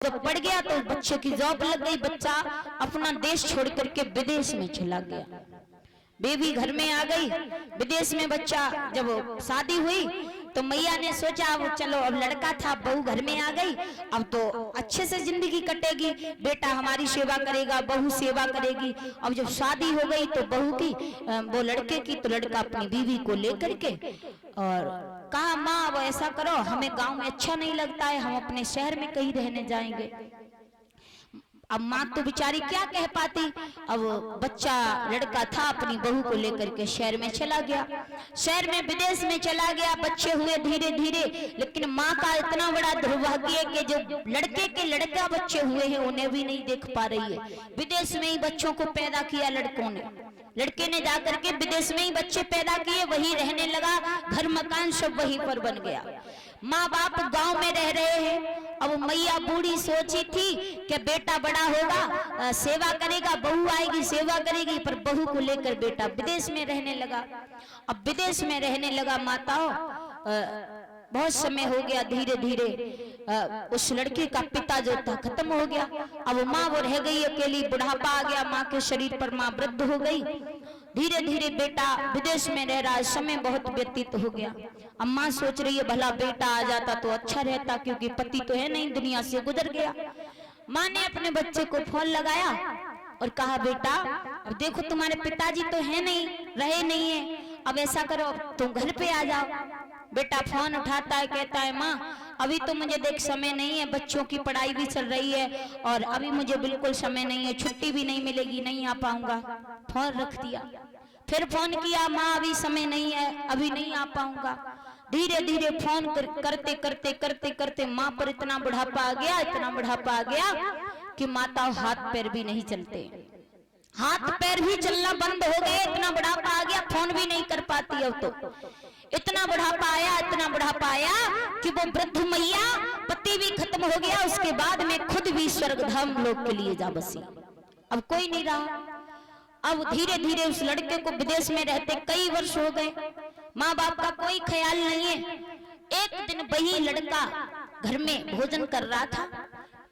जब पढ़ गया तो बच्चे की जॉब लग गई, बच्चा अपना देश छोड़ करके विदेश में चला गया। बेबी घर में आ गई, विदेश में बच्चा जब शादी हुई तो मैया ने सोचा अब चलो, अब लड़का था, बहू घर में आ गई, अब तो अच्छे से जिंदगी कटेगी, बेटा हमारी सेवा करेगा, बहू सेवा करेगी। अब जब शादी हो गई तो बहू की वो लड़के की, तो लड़का अपनी बीवी को लेकर के और कहा माँ अब ऐसा करो, हमें गांव में अच्छा नहीं लगता है, हम अपने शहर में कहीं रहने जाएंगे। अब माँ तो बेचारी क्या कह पाती। अब बच्चा लड़का था अपनी बहू को लेकर के शहर में चला गया, शहर में विदेश में चला गया, बच्चे हुए धीरे धीरे। लेकिन माँ का इतना बड़ा दुर्भाग्य कि जो लड़के के लड़का बच्चे हुए हैं उन्हें भी नहीं देख पा रही है। विदेश में ही बच्चों को पैदा किया लड़कों ने, लड़के ने जाकर के विदेश में ही बच्चे पैदा किए, वही रहने लगा, घर मकान सब वहीं पर बन गया। माँ बाप गांव में रह रहे हैं। अब मैया बूढ़ी सोची थी कि बेटा बड़ा होगा सेवा करेगा, बहू आएगी सेवा करेगी, पर बहू को लेकर बेटा विदेश में रहने लगा। अब विदेश में रहने लगा माताओं, बहुत समय हो गया, धीरे धीरे उस लड़के का पिता जो था खत्म हो गया। अब माँ वो रह गई अकेली, बुढ़ापा आ गया माँ के शरीर पर, माँ वृद्ध हो गई। धीरे धीरे बेटा विदेश में रह रहा है, समय बहुत व्यतीत हो गया। अब माँ सोच रही है भला बेटा आ जाता तो अच्छा रहता, क्योंकि पति तो है नहीं, दुनिया से गुजर गया। माँ ने अपने बच्चे को फोन लगाया और कहा बेटा अब देखो तुम्हारे पिताजी तो है नहीं, रहे नहीं है, अब ऐसा करो तुम घर पे आ जाओ। बेटा फोन उठाता है, कहता है माँ अभी तो मुझे देख समय नहीं है, बच्चों की पढ़ाई भी चल रही है और अभी मुझे बिल्कुल समय नहीं है, छुट्टी भी नहीं मिलेगी, नहीं आ पाऊंगा। फोन रख दिया, फिर फोन किया, माँ अभी समय नहीं है, अभी नहीं आ पाऊंगा। धीरे धीरे फोन करते करते करते करते माँ पर इतना बुढ़ापा आ गया, इतना बुढ़ापा आ गया कि माता हाथ पैर भी नहीं चलते, हाथ पैर भी चलना बंद हो गए, इतना बुढ़ापा आ गया, फोन भी नहीं कर पाती। अब तो इतना बुढ़ापा आया, इतना बुढ़ापा आया कि वो वृद्ध मैया, पति भी खत्म हो गया, उसके बाद में खुद भी स्वर्ग धाम लोक के लिए जा बसी। अब कोई नहीं रहा। अब धीरे धीरे उस लड़के को विदेश में रहते कई वर्ष हो गए, माँ बाप का कोई ख्याल नहीं है। एक दिन वही लड़का घर में भोजन कर रहा था,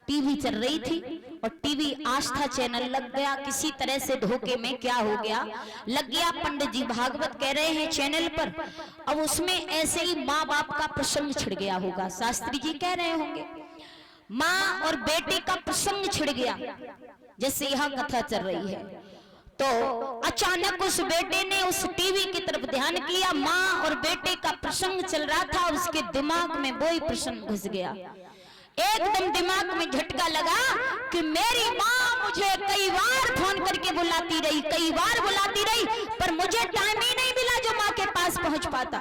टीवी चल रही थी और टीवी आस्था चैनल लग गया, किसी तरह से धोखे में क्या हो गया, लग गया। पंडित जी भागवत कह रहे हैं चैनल पर। अब उसमें ऐसे ही माँ बाप का प्रसंग छिड़ गया होगा, शास्त्री जी कह रहे होंगे, माँ और बेटे का प्रसंग छिड़ गया, जैसे यहाँ कथा चल रही है। तो अचानक उस बेटे ने उस टीवी की तरफ ध्यान किया, माँ और बेटे का प्रसंग चल रहा था और उसके दिमाग में वही प्रसंग घुस गया। एकदम दिमाग में झटका लगा कि मेरी माँ मुझे कई बार फोन करके बुलाती रही, कई बार बुलाती रही, पर मुझे टाइम ही नहीं मिला जो माँ के पास पहुंच पाता।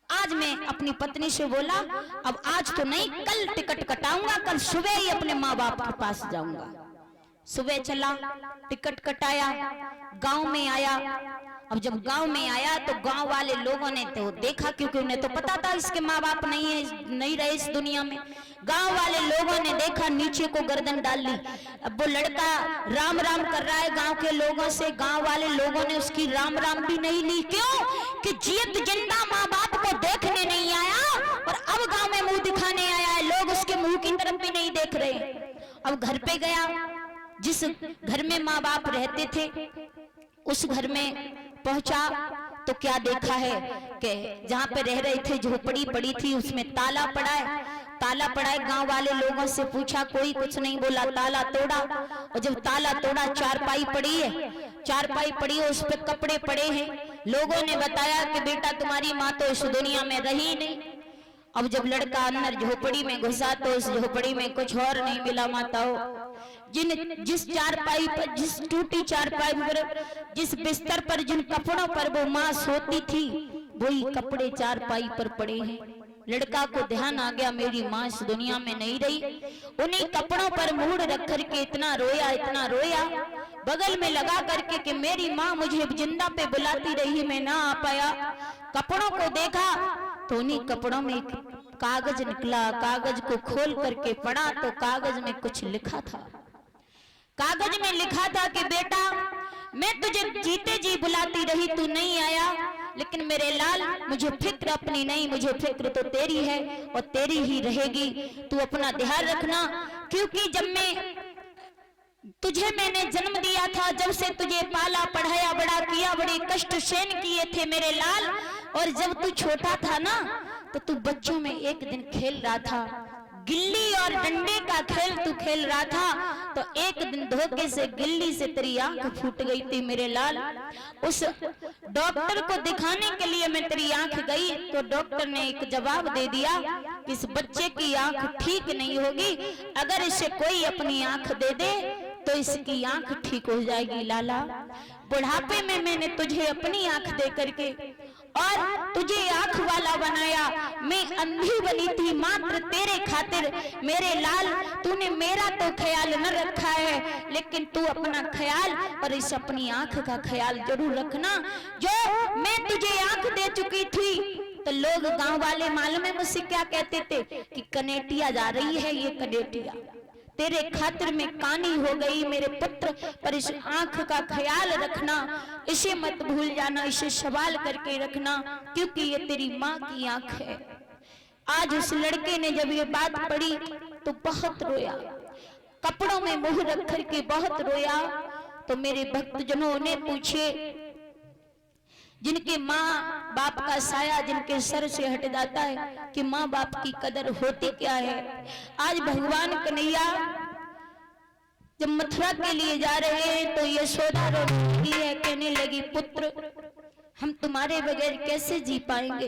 आज मैं अपनी पत्नी से बोला अब आज तो नहीं, कल टिकट कटाऊंगा, कल सुबह ही अपने माँ बाप के पास जाऊंगा। सुबह चला, टिकट कटाया, गांव में आया। अब जब गांव में आया तो गांव वाले लोगों ने तो देखा, क्योंकि उन्हें तो पता था इसके माँ बाप नहीं रहे इस दुनिया में। गांव वाले लोगों ने देखा, नीचे को गर्दन डाल ली। अब वो लड़का राम राम कर रहा है गांव के लोगों से, गांव वाले लोगों ने उसकी राम राम भी नहीं ली। क्यों? कि जियत जिंदा माँ बाप को देखने नहीं आया और अब गांव में मुंह दिखाने आया है, लोग उसके मुंह की तरफ भी नहीं देख रहे। अब घर पे गया, जिस घर में माँ बाप रहते थे उस घर में पहुंचा तो क्या देखा है कि जहाँ पे रह रहे थे झोपड़ी पड़ी थी, उसमें ताला पड़ा है, ताला पड़ा है। गांव वाले लोगों से पूछा, कोई कुछ नहीं बोला, ताला तोड़ा और जब ताला तोड़ा चारपाई पड़ी है, चारपाई पड़ी है, उस पे कपड़े पड़े हैं। लोगों ने बताया कि बेटा तुम्हारी माँ तो इस दुनिया में रही नहीं। अब जब लड़का अंदर झोपड़ी में घुसा तो उस झोपड़ी में कुछ और नहीं मिला माताओं। जिस चारपाई पर, जिस टूटी चारपाई पर, जिस बिस्तर पर, जिन कपड़ों पर वो माँ सोती थी, वही कपड़े चारपाई पर पड़े हैं। लड़का को ध्यान आ गया मेरी माँ इस दुनिया में नहीं रही। उन्हीं कपड़ों पर मुड़ रख करके इतना रोया, इतना रोया, बगल में लगा करके कि मेरी माँ मुझे जिंदा पे बुलाती रही, मैं ना आ पाया। कपड़ों को देखा तो उन्हीं कपड़ों में एक कागज निकला, कागज को खोल करके पढ़ा तो कागज में कुछ लिखा था। कागज में लिखा था कि बेटा मैं तुझे जीते जी बुलाती रही, तू नहीं आया, लेकिन मेरे लाल मुझे फिक्र अपनी नहीं, मुझे फिक्र तो तेरी है और तेरी ही रहेगी। तू अपना ध्यान रखना, क्योंकि जब मैंने जन्म दिया था, जब से तुझे पाला पढ़ाया बड़ा किया, बड़े कष्ट सहन किए थे मेरे लाल। और जब तू छोटा था ना, तो तू बच्चों में एक दिन खेल रहा था, गिल्ली और डंडे का खेल तू खेल रहा था, तो एक दिन धोखे से गिल्ली से तेरी आंख फूट गई थी मेरे लाल। उस डॉक्टर को दिखाने के लिए मैं तेरी आंख गई, तो डॉक्टर ने एक जवाब दे दिया कि इस बच्चे की आंख ठीक नहीं होगी, अगर इसे कोई अपनी आंख दे दे तो इसकी आंख ठीक हो जाएगी। लाला, बुढ़ापे में मैंने तुझे अपनी आंख दे करके और तुझे आंख वाला बनाया, मैं अंधी बनी थी मात्र तेरे खातिर मेरे लाल। तूने मेरा तो ख्याल न रखा है, लेकिन तू अपना ख्याल और इस अपनी आंख का ख्याल जरूर रखना। जो मैं तुझे आंख दे चुकी थी, तो लोग गांव वाले मालूम है मुझसे क्या कहते थे कि कनेटिया जा रही है, ये कनेटिया तेरे खातिर में कानी हो गई मेरे पुत्र, पर इस आंख का ख्याल रखना, इसे मत भूल जाना, इसे सवाल करके रखना, क्योंकि ये तेरी माँ की आंख है। आज उस लड़के ने जब ये बात पढ़ी तो बहुत रोया, कपड़ों में मुंह रख करके बहुत रोया। तो मेरे भक्तजनों ने पूछे, जिनके माँ बाप का साया जिनके सर से हट जाता है कि माँ बाप की कदर होती क्या है। आज भगवान कन्हैया जब मथुरा के लिए जा रहे हैं तो यशोदा रोती है, कहने लगी पुत्र हम तुम्हारे बगैर कैसे जी पाएंगे,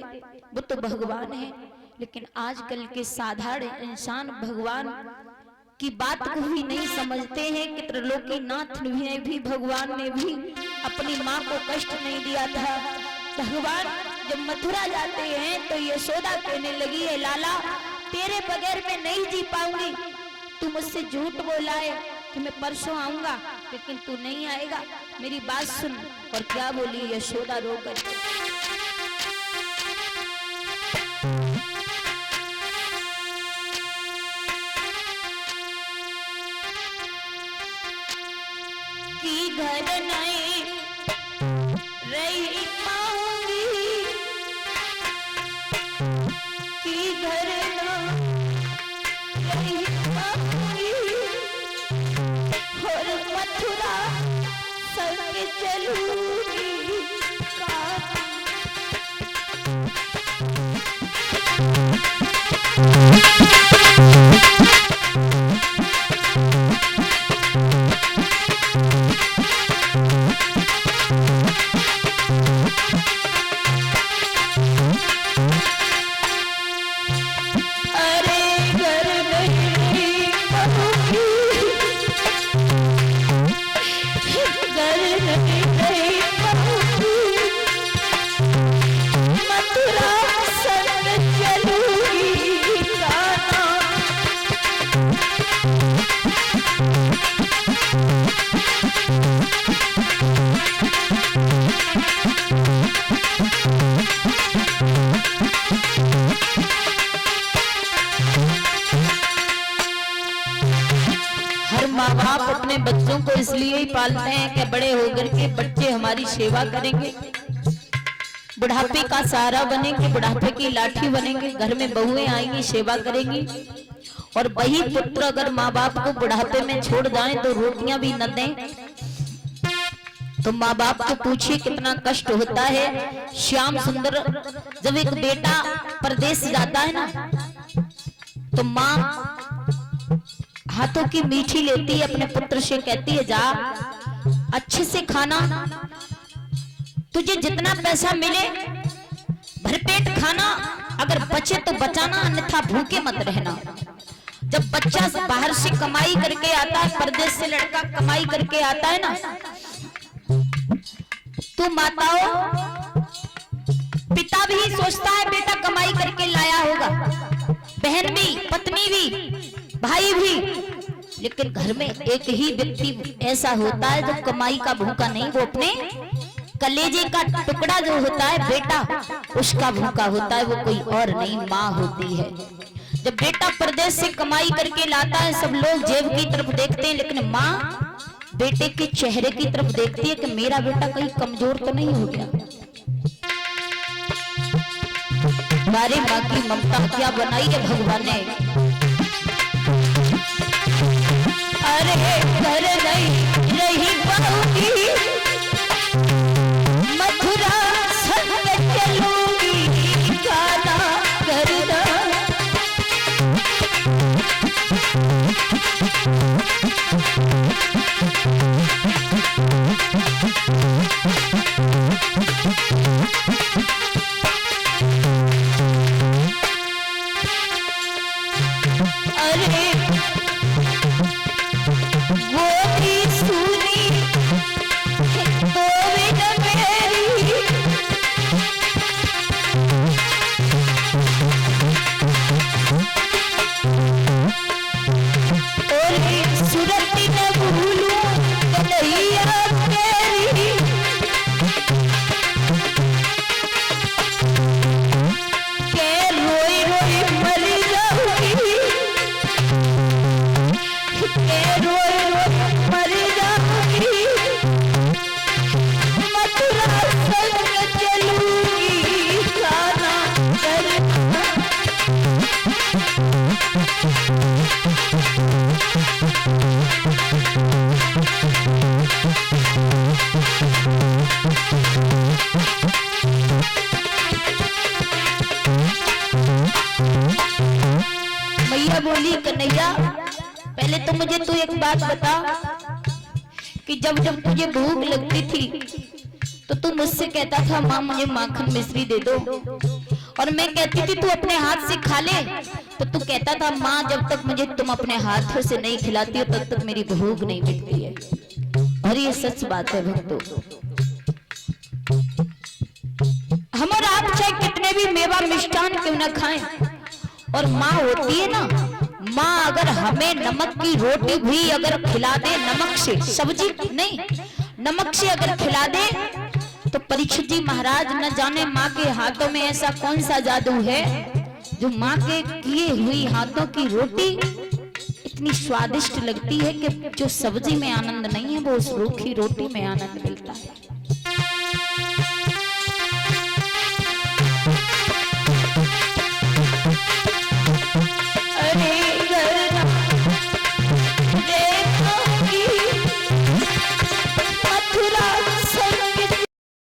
वो तो भगवान है। लेकिन आजकल के साधारण इंसान भगवान की बात को भी नहीं समझते हैं कि त्रिलोकीनाथ ने भी भगवान ने भी अपनी माँ को कष्ट नहीं दिया था। भगवान जब मथुरा जाते हैं तो यशोदा कहने लगी है लाला तेरे बगैर मैं नहीं जी पाऊंगी, तू मुझसे झूठ बोला है कि मैं परसों आऊंगा, लेकिन तू नहीं आएगा, मेरी बात सुन। और क्या बोली यशोदा रो कर, घर नहीं रही पाऊंगी, कि घर नहीं पाऊंगी, और मथुरा संग चलूंगी। माँ बाप अपने बच्चों को इसलिए ही पालते हैं कि बड़े होकर के बच्चे हमारी सेवा करेंगे, बुढ़ापे का सहारा बनेंगे, बुढ़ापे की लाठी बनेंगे, घर में बहुएं आएंगी सेवा करेंगी। और वही पुत्र अगर माँ बाप को बुढ़ापे में छोड़ जाएं तो रोटियां भी न दें, तो माँ बाप को पूछिए कितना कष्ट होता है। श्याम सुंदर जब एक बेटा परदेश जाता है ना, तो माँ हाथों की मीठी लेती है, अपने पुत्र से कहती है जा अच्छे से खाना, तुझे जितना पैसा मिले भरपेट खाना, अगर बचे तो बचाना, अन्यथा भूखे मत रहना। जब बच्चा बाहर से कमाई करके आता है, परदेश से लड़का कमाई करके आता है ना, तो माताओं पिता भी सोचता है बेटा कमाई करके लाया होगा, बहन भी, पत्नी भी, भाई भी, लेकिन घर में एक ही व्यक्ति ऐसा होता है जो कमाई का भूखा नहीं, वो अपने कलेजे का टुकड़ा जो होता है बेटा, उसका भूखा होता है, वो कोई और नहीं माँ होती है। जब बेटा परदेश से कमाई करके लाता है, सब लोग जेब की तरफ देखते हैं, लेकिन माँ बेटे के चेहरे की तरफ देखती है कि मेरा बेटा कहीं कमजोर तो नहीं हो गया। हमारे माँ की ममता क्या बनाई है भगवान ने। अरे घर नहीं रही पाऊंगी, मथुरा संग चलूंगी, गाना करना। अरे वो भी सुनी गोविंद मेरी, और सुरती न भूलूं कन्हैया तेरी, के रोई रोई मर जाऊंगी, के रोई रोई मर जाऊंगी, मथुरा संग चलूंगी, गाना करना। मैया बोली कन्हैया पहले तो मुझे तू एक बात बता कि जब जब तुझे भूख लगती थी तो तू मुझसे कहता था माँ मुझे माखन मिश्री दे दो, और मैं कहती थी तू अपने हाथ से खा ले, तो तू कहता था माँ जब तक मुझे तुम अपने हाथों से नहीं खिलाती हो तब तक मेरी भूख नहीं मिटती है। और ये सच बात है भक्तों, हम और आप चाहे कितने भी मेवा मिष्ठान क्यों न खाएं, और माँ होती है ना, माँ अगर हमें नमक की रोटी भी अगर खिला दे, नमक से सब्जी नहीं नमक से अगर खिला दे, तो परीक्षित जी महाराज न जाने माँ के हाथों में ऐसा कौन सा जादू है जो माँ के किए हुई हाथों की रोटी इतनी स्वादिष्ट लगती है कि जो सब्जी में आनंद नहीं है वो उस रूखी रोटी में आनंद मिलता है।